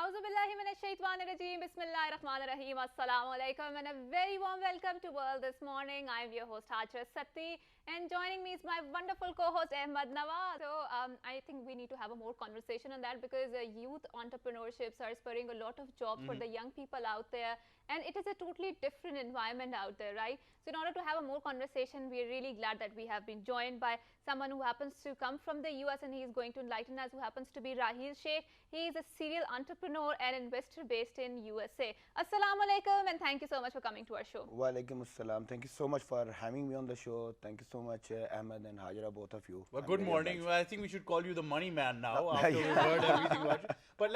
Auzubillahiminashaitanirajim. Bismillahirrahmanirrahim. Assalamu alaikum and a very warm welcome to World this morning. I am your host Hajra Satti and joining me is my wonderful co-host Ahmad Nawaz. So I think we need to have a more conversation on that because youth entrepreneurships are spurring a lot of jobs for the young people out there, and it is a totally different environment out there, right? So in order to have a more conversation, we are really glad that we have been joined by someone who happens to come from the US and he is going to enlighten us, who happens to be Rahil Sheikh. He is a serial entrepreneur and investor based in USA. Assalamu alaikum and thank you so much for coming to our show. Wa alaikum assalam. Thank you so much for having me on the show. Thank you so much, Ahmed and Hajra, both of you. Well, good morning. Well, I think we should call you the money man now after we've heard everything about you. But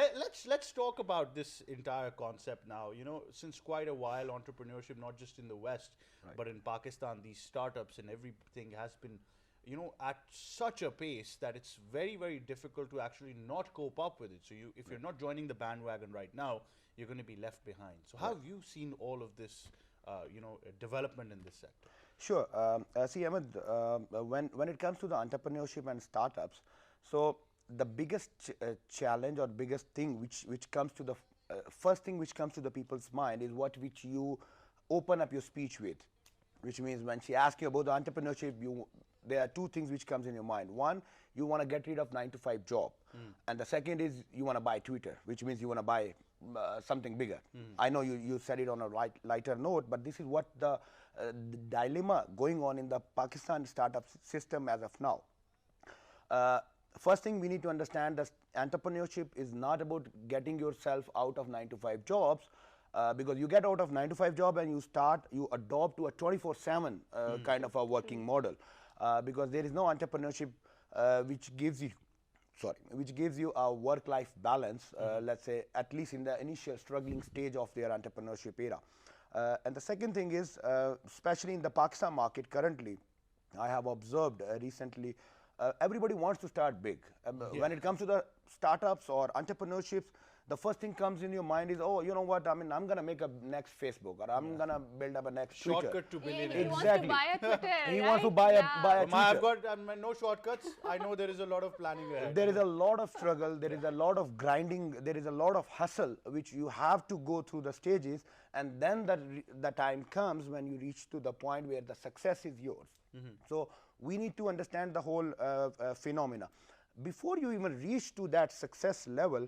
let's talk about this entire concept now. You know, since quite a while, entrepreneurship, not just in the West, but in Pakistan, these startups and everything has been, you know, at such a pace that it's very, very difficult to actually not cope up with it. So if you're not joining the bandwagon right now, you're going to be left behind. So how have you seen all of this, development in this sector? Sure. See, Ahmed, when it comes to the entrepreneurship and startups, so the biggest challenge or biggest thing which comes to the first thing which comes to the people's mind is which you open up your speech with, which means when she asks you about the entrepreneurship, there are two things which comes in your mind. One, you want to get rid of 9-to-5 job, and the second is you want to buy Twitter, which means you want to buy something bigger. I know you said it on a lighter note, but this is what the dilemma going on in the Pakistan startup system as of now. First thing we need to understand that entrepreneurship is not about getting yourself out of 9-to-5 jobs, because you get out of 9-to-5 job and you adopt to a 24/7 kind of a working model, because there is no entrepreneurship which gives you a work-life balance, let's say at least in the initial struggling stage of their entrepreneurship era. And the second thing is, especially in the Pakistan market currently, I have observed recently, everybody wants to start big. When it comes to the startups or entrepreneurships, the first thing comes in your mind is, oh, you know what, I mean, I'm going to make a next Facebook, or I'm going to build up a next Shortcut Twitter. to billionaire. He wants to buy a Twitter, He right? wants to buy a Twitter. I've got no shortcuts. I know there is a lot of planning ahead. There is a lot of struggle, there is a lot of grinding, there is a lot of hustle which you have to go through the stages, and then the time comes when you reach to the point where the success is yours. So we need to understand the whole phenomena. Before you even reach to that success level,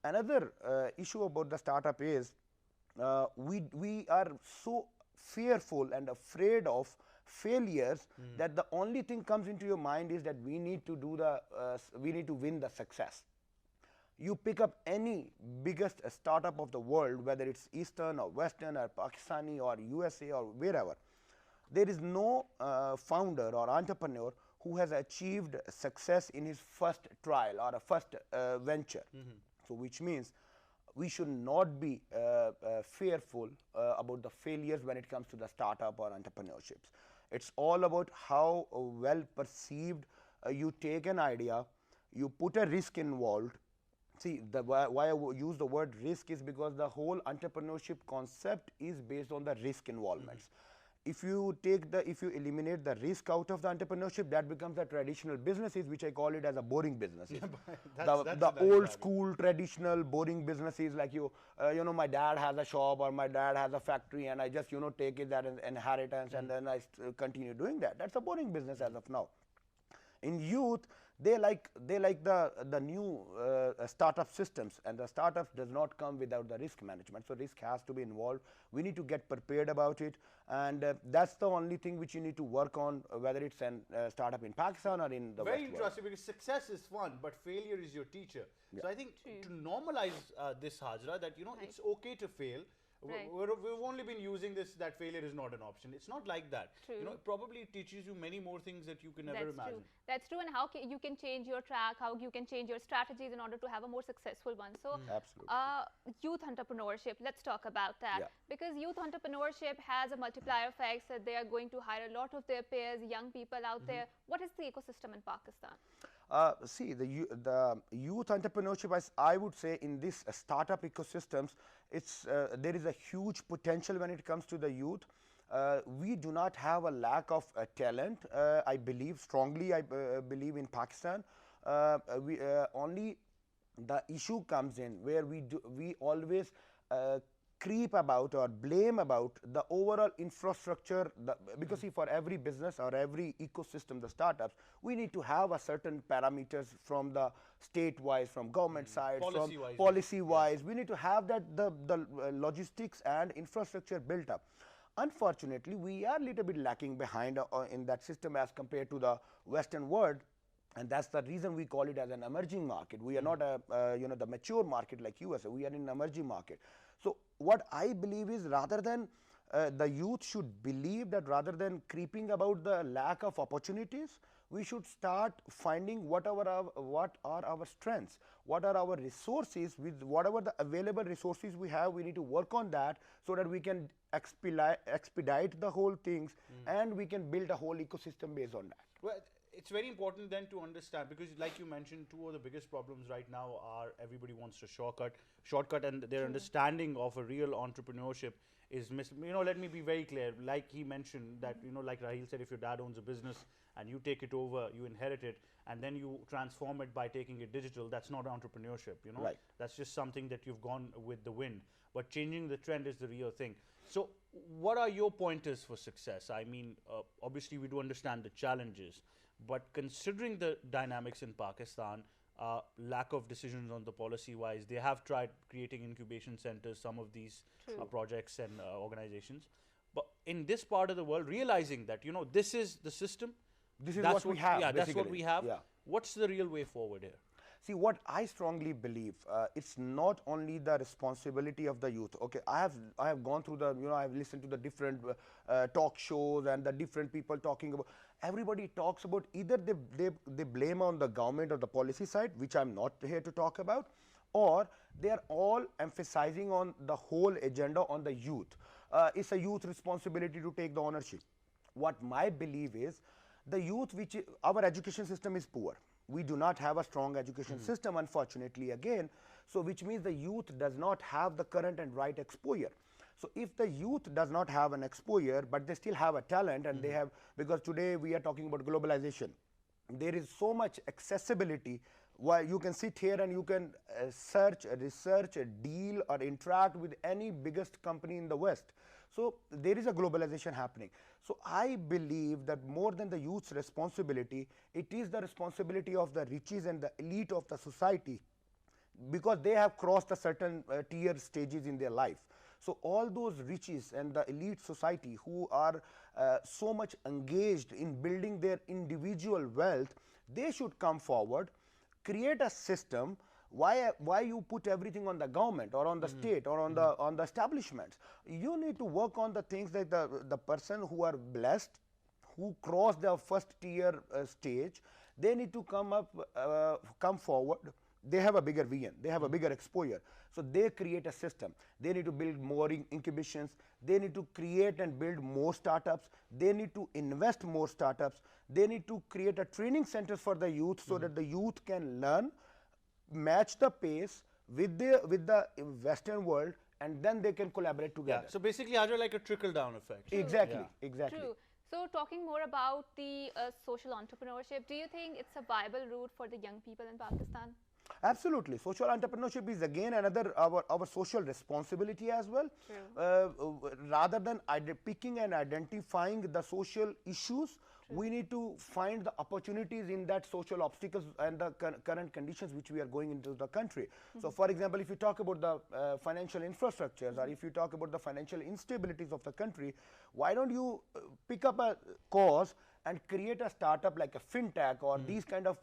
another issue about the startup is we are so fearful and afraid of failures that the only thing comes into your mind is that we need to win the success. You pick up any biggest startup of the world, whether it's Eastern or Western or Pakistani or USA or wherever, there is no founder or entrepreneur who has achieved success in his first trial or a first venture. So which means we should not be fearful about the failures when it comes to the startup or entrepreneurships. It's all about how well perceived you take an idea, you put a risk involved. See, why I use the word risk is because the whole entrepreneurship concept is based on the risk involvements. If you eliminate the risk out of the entrepreneurship, that becomes the traditional businesses, which I call it as a boring businesses. The old school traditional boring businesses, like my dad has a shop or my dad has a factory and I just take it as an inheritance and then I continue doing that. That's a boring business as of now. In youth, they like the new startup systems, and the startups does not come without the risk management. So risk has to be involved. We need to get prepared about it, and that's the only thing which you need to work on, whether it's a startup in Pakistan or in the West. Very interesting, because success is fun, but failure is your teacher. Yeah. So I think to normalize this, Hajra, that it's okay to fail. Right. We've only been using that failure is not an option. It's not like that. True. It probably teaches you many more things that you can never imagine. That's true, and how you can change your track, how you can change your strategies in order to have a more successful one. So, youth entrepreneurship, let's talk about that. Because youth entrepreneurship has a multiplier effect, that they are going to hire a lot of their peers, young people out there. What is the ecosystem in Pakistan? See, the youth entrepreneurship, I would say, in this startup ecosystems, there is a huge potential when it comes to the youth. We do not have a lack of talent. I believe strongly. I believe in Pakistan. the issue comes in where we always creep about or blame about the overall infrastructure, because see, for every business or every ecosystem, the startups, we need to have a certain parameters from the state wise, from government side, from policy wise. We need to have that the logistics and infrastructure built up. Unfortunately, we are a little bit lacking behind in that system as compared to the Western world, and that's the reason we call it as an emerging market. We are not a the mature market like USA. We are in an emerging market. So what I believe is, rather than the youth should believe that rather than creeping about the lack of opportunities, we should start finding what are our strengths, what are our resources. With whatever the available resources we have, we need to work on that so that we can expedite the whole things, and we can build a whole ecosystem based on that. Well, it's very important then to understand, because like you mentioned, two of the biggest problems right now are everybody wants to shortcut, and their understanding of a real entrepreneurship is let me be very clear. Like he mentioned that, like Rahil said, if your dad owns a business and you take it over, you inherit it, and then you transform it by taking it digital, that's not entrepreneurship, Right. That's just something that you've gone with the wind. But changing the trend is the real thing. So what are your pointers for success? I mean, obviously we do understand the challenges, but considering the dynamics in Pakistan, lack of decisions on the policy wise, they have tried creating incubation centers, some of these projects and organizations. But in this part of the world, realizing that, this is the system. This is what we have. Yeah, that's what we have. Yeah. What's the real way forward here? See, what I strongly believe, it's not only the responsibility of the youth. Okay, I have gone through the, I've listened to the different talk shows and the different people talking about. Everybody talks about either they blame on the government or the policy side, which I'm not here to talk about, or they are all emphasizing on the whole agenda on the youth. It's a youth responsibility to take the ownership. What my belief is, the youth, our education system is poor. We do not have a strong education system, unfortunately, again. So which means the youth does not have the current and right exposure. So if the youth does not have an exposure, but they still have a talent, and they have, because today we are talking about globalization, there is so much accessibility. While you can sit here and you can search, research, deal, or interact with any biggest company in the West. So there is a globalization happening. So I believe that more than the youth's responsibility, it is the responsibility of the riches and the elite of the society, because they have crossed a certain tier stages in their life. So all those riches and the elite society who are so much engaged in building their individual wealth, they should come forward, create a system. Why you put everything on the government or on the state or on the establishments? You need to work on the things that the person who are blessed, who cross the first tier stage, they need to come forward. They have a bigger vision, they have a bigger exposure, so they create a system. They need to build more incubations, they need to create and build more startups, they need to invest more startups, they need to create a training centers for the youth, so that the youth can learn, match the pace with the Western world, and then they can collaborate together. Yeah. So basically, Ajay, like a trickle down effect. Exactly. Exactly. True. So talking more about the social entrepreneurship, do you think it's a viable route for the young people in Pakistan? Absolutely. Social entrepreneurship is again another our social responsibility as well. Rather than picking and identifying the social issues, we need to find the opportunities in that social obstacles and the current conditions which we are going into the country. So for example, if you talk about the financial infrastructures, or if you talk about the financial instabilities of the country, why don't you pick up a cause and create a startup like a fintech or these kind of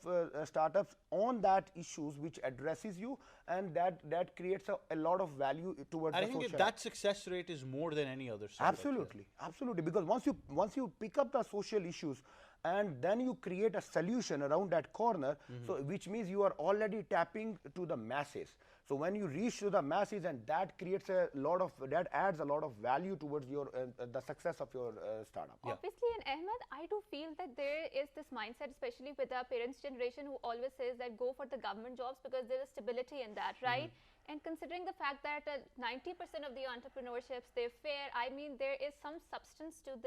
startups on that issues which addresses you, and that creates a lot of value towards the social. I think that success rate is more than any other startup. Absolutely, absolutely, because once you pick up the social issues and then you create a solution around that corner, so which means you are already tapping to the masses. So when you reach to the masses, and that creates that adds a lot of value towards your the success of your startup. Obviously, and Ahmed, I do feel that there is this mindset, especially with our parents' generation, who always says that go for the government jobs because there is stability in that, right? And considering the fact that 90% of the entrepreneurships, they fail, I mean, there is some substance to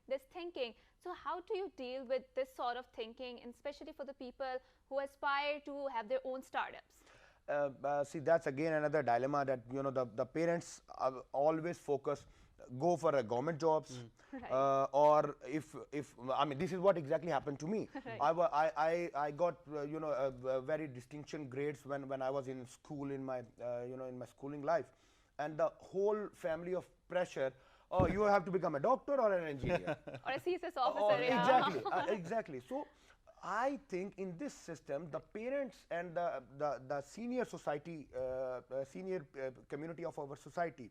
this thinking. So how do you deal with this sort of thinking, and especially for the people who aspire to have their own startups? See, that's again another dilemma that the parents always focus, go for a government jobs, Right. or if I mean, this is what exactly happened to me. I got very distinction grades when I was in school, in my in my schooling life, and the whole family of pressure. Oh, you have to become a doctor or an engineer. Or a CSS officer, yeah. Exactly, exactly. So I think in this system, the parents and the senior society, senior community of our society,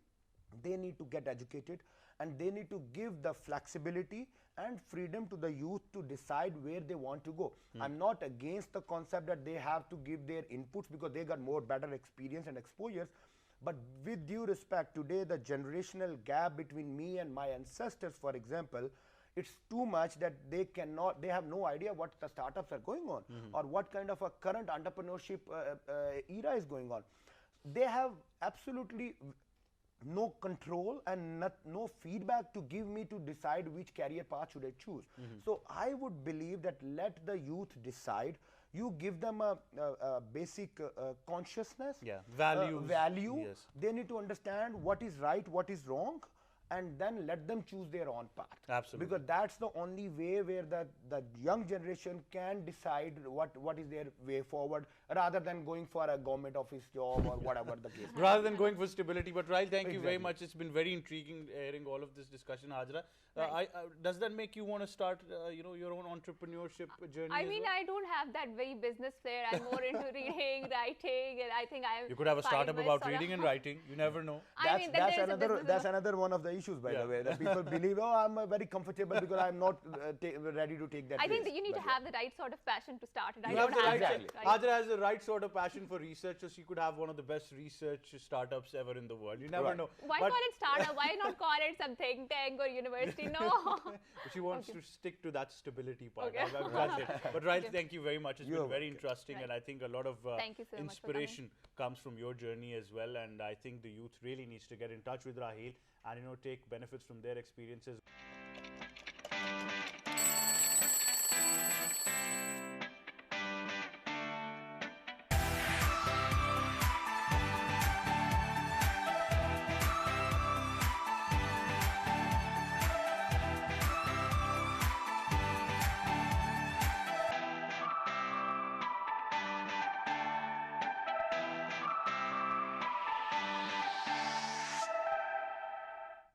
they need to get educated, and they need to give the flexibility and freedom to the youth to decide where they want to go. I'm not against the concept that they have to give their inputs because they got more better experience and exposures. But with due respect, today the generational gap between me and my ancestors, for example, it's too much that they have no idea what the startups are going on, or what kind of a current entrepreneurship era is going on. They have absolutely no control and no feedback to give me to decide which career path should I choose. So I would believe that let the youth decide. You give them a basic consciousness, value. Yes. They need to understand what is right, what is wrong, and then let them choose their own path. Absolutely. Because that's the only way where the young generation can decide what is their way forward, rather than going for a government office job or whatever the case. Rather than going for stability. But Rahil, thank you very Exactly. much. It's been very intriguing hearing all of this discussion, Hajra. Right. Does that make you want to start, your own entrepreneurship journey? I as mean, well? I don't have that very business flair. I'm more into reading, writing, and I think I'm. You could have a startup fine with about sort reading of- and writing. You never know. I mean, then there's a business That's another one of the issues, by Yeah. the way. That people believe, oh, I'm very comfortable because I'm not ready to take that I think risk. that you need to But yeah. have the right sort of passion to start it. I You don't have the have right, that. Exactly. Hajra has the right sort of passion for research, so she could have one of the best research startups ever in the world. You never Right. know. Why But call it startup? Why not call it some think tank or university? No. she wants to stick to that stability part. Okay. That's it. But Rahil, Okay. thank you very much. It's You're been very welcome. interesting, Right. and I think a lot of Thank you so much for coming. inspiration comes from your journey as well. And I think the youth really needs to get in touch with Rahil and take benefits from their experiences.